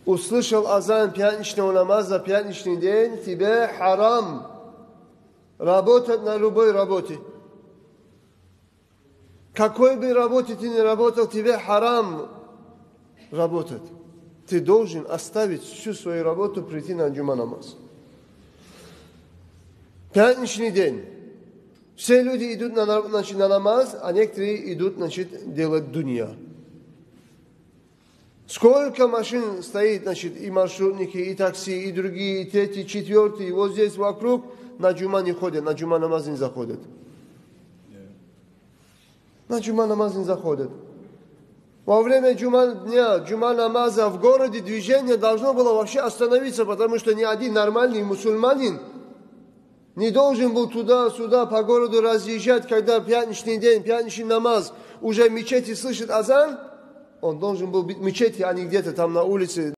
услышал азан пятничного намаза, пятничный день, тебе харам работать на любой работе. Какой бы работе ты ни работал, тебе харам работать. Ты должен оставить всю свою работу, прийти на джума намаз. Пятничный день. Все люди идут на намаз, а некоторые идут, делать дунья. Сколько машин стоит, и маршрутники, и такси, и другие, и третий, четвертый, и вот здесь вокруг на джума не ходят, на джума намаз не заходят. На джума намаз не заходят. Во время джума намаза в городе движение должно было вообще остановиться, потому что ни один нормальный мусульманин не должен был туда-сюда по городу разъезжать, когда пятничный день, пятничный намаз, уже в мечети слышит азан, он должен был быть в мечети, а не где-то там на улице.